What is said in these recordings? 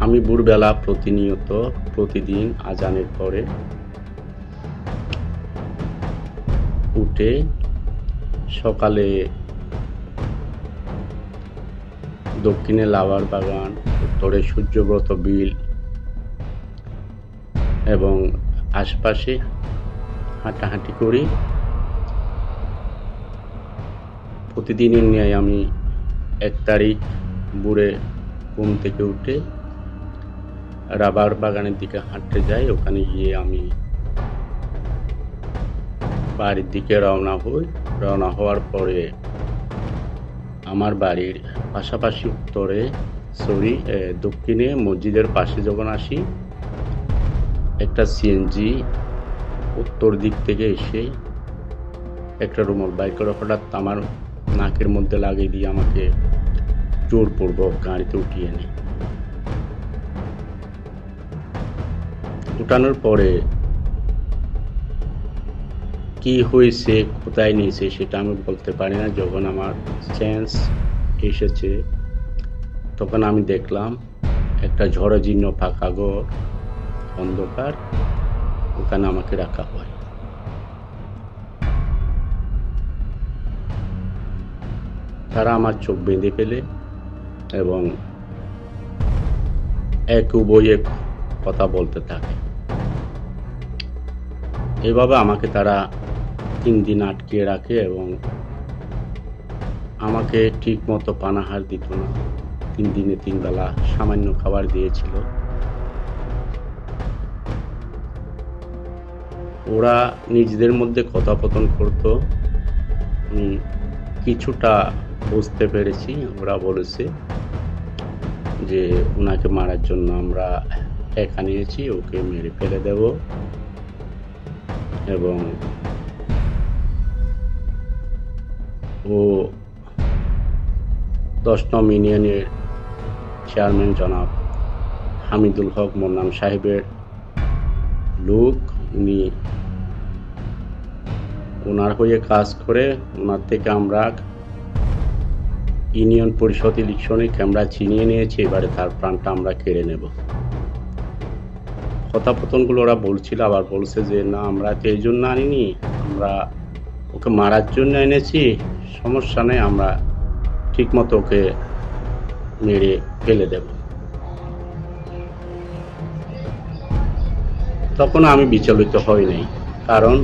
আমি ভোরবেলা প্রতিদিন আজানের পরে উঠে সকালে দক্ষিণে লাভার বাগান, উত্তরে সূর্যব্রত বিল এবং আশপাশে হাঁটাহাঁটি করি। প্রতিদিনের ন্যায় আমি 1 তারিখ ভোরে ঘুম থেকে উঠে রাবার বাগানের দিকে হাঁটতে যাই। ওখানে গিয়ে আমি বাড়ির দিকে রওনা হওয়ার পরে আমার বাড়ির পাশাপাশি দক্ষিণে মসজিদের পাশে যখন আসি, একটা সিএনজি উত্তর দিক থেকে এসে একটা রুমাল বাইর করে হঠাৎ আমার নাকের মধ্যে লাগিয়ে দিয়ে আমাকে জোরপূর্বক গাড়িতে উঠিয়ে নেয়। উঠানোর পরে কি হয়েছে, কোথায় নিয়েছে সেটা আমি বলতে পারি না। যখন আমার সেন্স এসেছে তখন আমি দেখলাম একটা ঝড়জীর্ণ ফাঁকা ঘর, অন্ধকার, ওখানে আমাকে রাখা হয়। তারা আমার চোখ বেঁধে ফেলে এবং এক উভয়ে কথা বলতে থাকে। এভাবে আমাকে তারা 3 দিন আটকে রাখে এবং আমাকে ঠিক মতো পানাহার দিত না। 3 দিনে 3 বেলা সামান্য খাবার দিয়েছিল। ওরা নিজেদের মধ্যে কথোপকথন করতো। আমি কিছুটা বুঝতে পেরেছি। ওরা বলেছে যে ওনাকে মারার জন্য আমরা টাকা নিয়েছি, ওকে মেরে ফেলে দেব এবং ও 10 নং ইউনিয়নের চেয়ারম্যান জনাব হামিদুল হক মোন্নান সাহেবের লোক। উনি ওনার হয়ে কাজ করে। ওনার থেকে আমরা ইউনিয়ন পরিষদ ইলেকশনে ক্যামেরা ছিনিয়ে নিয়েছি। এবারে তার প্রাণটা আমরা কেড়ে নেব। কথাপতনগুলো ওরা বলছিল, আবার বলছে যে না, আমরা তো এই জন্য আনিনি, আমরা ওকে মারার জন্য এনেছি। সমস্যা নেই, আমরা ঠিক মতো ওকে মেরে ফেলে দেব। তখন আমি বিচলিত হই নাই, কারণ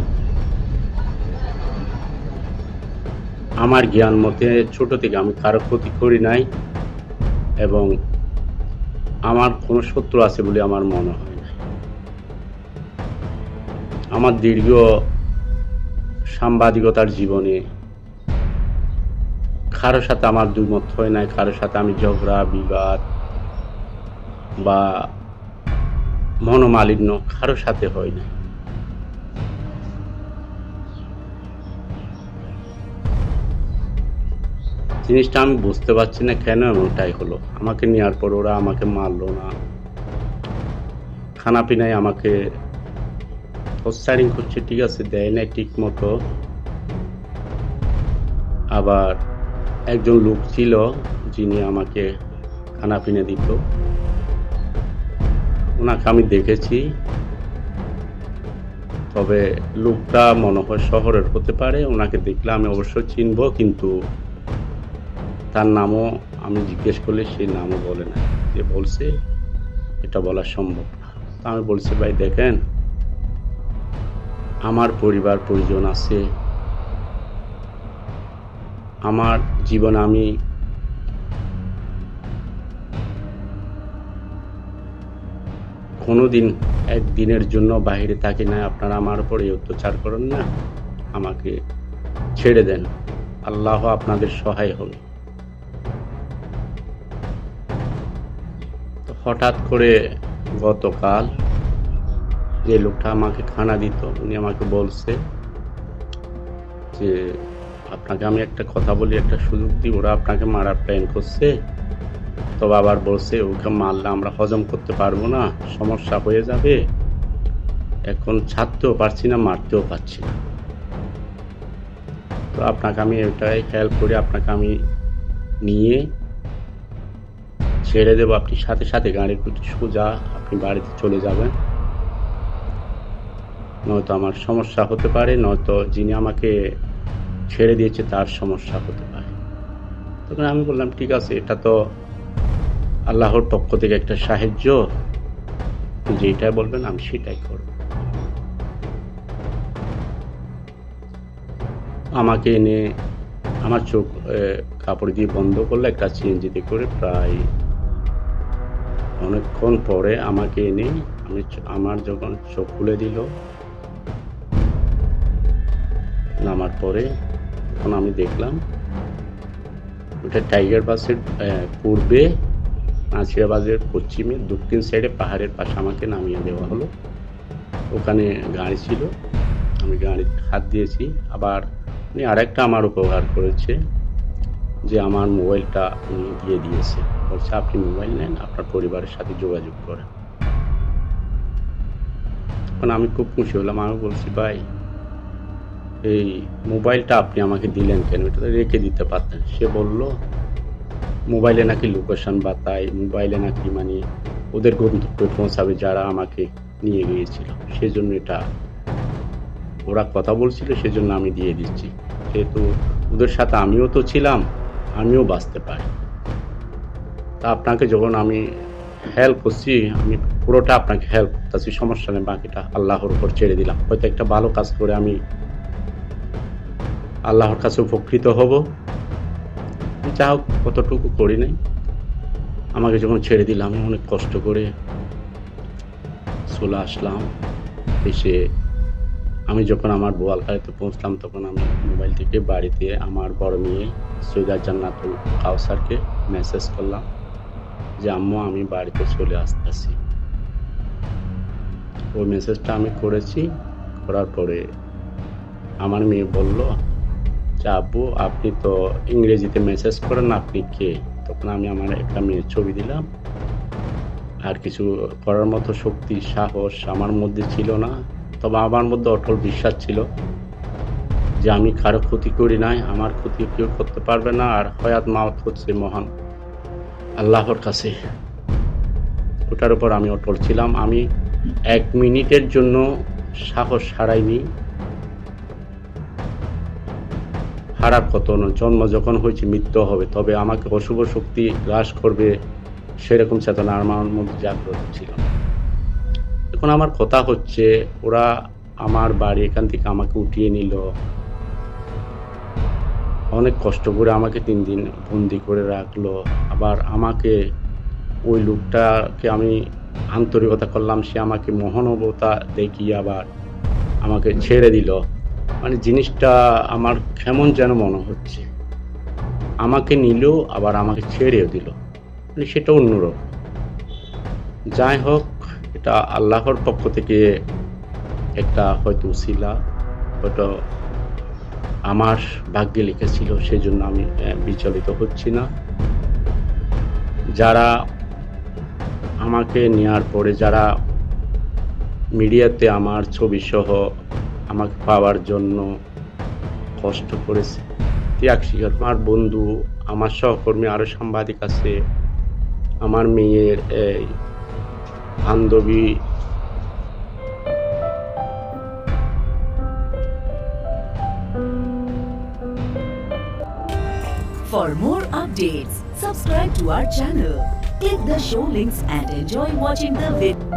আমার জ্ঞান মতে ছোট থেকে আমি কারো ক্ষতি করি নাই এবং আমার কোনো শত্রু আছে বলে আমার মনে হয় না। আমার দীর্ঘ সাংবাদিকতার জীবনে কারো সাথে আমার দ্বিমত হয় নাই, কারোর সাথে আমি ঝগড়া বিবাদ বা মনোমালিন্য কারোর সাথে হয় না। জিনিসটা আমি বুঝতে পারছি না কেন এমনটাই হলো। আমাকে নেওয়ার পর ওরা আমাকে মারলো না, খানা পিনায় আমাকে টর্চারিং করছে, ঠিক আছে, দেয় না ঠিক মতো। আবার একজন লোক ছিল যিনি আমাকে খানা পিনা দিত, ওনাকে আমি দেখেছি। তবে লোকটা মনে হয় শহরের হতে পারে, ওনাকে দেখলে আমি অবশ্যই চিনব, কিন্তু তার নামও আমি জিজ্ঞেস করলে সেই নামও বলে না। যে বলছে এটা বলা সম্ভব না। তা আমি বলছি, ভাই দেখেন, আমার পরিবার পরিজন আছে, আমার জীবন আমি কোনোদিন একদিনের জন্য বাইরে থাকি না। আপনারা আমার উপরে অত্যাচার করেন না, আমাকে ছেড়ে দেন, আল্লাহ আপনাদের সহায় হবে। তো হঠাৎ করে গতকাল যে লোকটা আমাকে খানা দিত, উনি আমাকে বলছে যে আপনাকে আমি একটা কথা বলি, একটা সুযোগ দিই, ওরা আপনাকে মারার প্ল্যান করছে। তবে আবার বলছে ওকে মারলে আমরা হজম করতে পারবো না, সমস্যা হয়ে যাবে, এখন ছাড়তেও পারছি না, মারতেও পারছি না। তো আপনাকে আমি এটাই হেল্প করি, আপনাকে আমি নিয়ে ছেড়ে দেবো, আপনি সাথে সাথে গাড়ির পিঠে সোজা আপনি বাড়িতে চলে যাবেন, নয়তো আমার সমস্যা হতে পারে, নয়তো যিনি আমাকে ছেড়ে দিয়েছে তার সমস্যা হতে পারে। তখন আমি বললাম, ঠিক আছে, এটা তো আল্লাহর পক্ষ থেকে একটা সাহায্য, আপনি যেটাই বলবেন আমি সেটাই করব। আমাকে এনে আমার চোখ কাপড় দিয়ে বন্ধ করলো, একটা সিএনজিতে করে প্রায় অনেকক্ষণ পরে আমাকে এনে আমার যখন চোখ খুলে দিল, নামার পরে তখন আমি দেখলাম ওটা টাইগার বাসের পূর্বে, নাছিরাবাদের পশ্চিমে, দক্ষিণ সাইডে পাহাড়ের পাশে আমাকে নামিয়ে দেওয়া হলো। ওখানে গাড়ি ছিল, আমি গাড়িতে হাত দিয়েছি। আবার উনি আরেকটা আমার উপকার করেছে, যে আমার মোবাইলটা উনি দিয়ে দিয়েছে, বলছে আপনি মোবাইল নেন, আপনার পরিবারের সাথে যোগাযোগ করেন। তখন আমি খুব খুশি হলাম। আমি বলছি, ভাই এই মোবাইলটা আপনি আমাকে দিলেন কেন, এটা তো রেখে দিতে পারতেন। সে বলল, মোবাইলে নাকি লোকেশন বাতায়, মোবাইলে নাকি মানে ওদের গন্তব্যে পৌঁছাবে যারা আমাকে নিয়ে গিয়েছিল, সেজন্য এটা ওরা কথা বলছিল, সেজন্য আমি দিয়ে দিচ্ছি। যেহেতু ওদের সাথে আমিও তো ছিলাম, আমিও বাঁচতে পারি। তা আপনাকে যখন আমি হেল্প করছি, আমি পুরোটা আপনাকে হেল্প করতেছি, সমস্যা নেই, বাকিটা আল্লাহর উপর ছেড়ে দিলাম। হয়তো একটা ভালো কাজ করে আমি আল্লাহর কাছে উপকৃত হব, যা হোক কতটুকু করি নাই। আমাকে যখন ছেড়ে দিলাম, আমি অনেক কষ্ট করে চলে আসলাম। এসে আমি যখন আমার বোয়ালখালীতে পৌঁছলাম, তখন আমি মোবাইল থেকে বাড়িতে আমার বড় মেয়ে সৈয়দা জান্নাতুল কাউসারকে মেসেজ করলাম যে আম্মু আমি বাড়িতে চলে আসতেছি। ওই মেসেজটা আমি করেছি। করার পরে আমার মেয়ে বলল যে আব্বু আপনি তো ইংরেজিতে মেসেজ করেন, আপনি কে? তখন আমি আমার একটা মেয়ের ছবি দিলাম। আর কিছু করার মতো শক্তি, সাহস আমার মধ্যে ছিল না, তবে আমার মধ্যে অটল বিশ্বাস ছিল যে আমি কারো ক্ষতি করি নাই, আমার ক্ষতি কেউ করতে পারবে না। আর হয়াত মাওত হচ্ছে মহান আল্লাহর কাছে, ওটার উপর আমি অটল ছিলাম। আমি 1 মিনিটের জন্য সাহস হারাইনি। হারার কত না, জন্ম যখন হয়েছে মৃত্যু হবে, তবে আমাকে অশুভ শক্তি গ্রাস করবে সেরকম চেতনা আমার মধ্যে জাগ্রত ছিল। এখন আমার কথা হচ্ছে, ওরা আমার বাড়ি এখান থেকে আমাকে উঠিয়ে নিল, অনেক কষ্ট করে আমাকে 3 দিন বন্দি করে রাখলো। আবার আমাকে ওই লোকটাকে আমি আন্তরিকতা করলাম, সে আমাকে মহানুভবতা দেখিয়ে আবার আমাকে ছেড়ে দিল। মানে জিনিসটা আমার কেমন যেন মনে হচ্ছে, আমাকে নিল আবার আমাকে ছেড়েও দিল, মানে সেটা অন্যরকম। যাই হোক, এটা আল্লাহর পক্ষ থেকে একটা হয়তো উসিলা, হয়তো আমার ভাগ্যে লিখেছিল, সেজন্য আমি বিচলিত হচ্ছি না। যারা আমাকে নেওয়ার পরে যারা মিডিয়াতে আমার ছবি সহ আমাকে পাওয়ার জন্য কষ্ট করেছে, ত্যাগ স্বীকার, আমার বন্ধু, আমার সহকর্মী, আরও সাংবাদিক আছে, আমার মেয়ের বান্ধবী, For more updates, subscribe to our channel, click the show links and enjoy watching the video.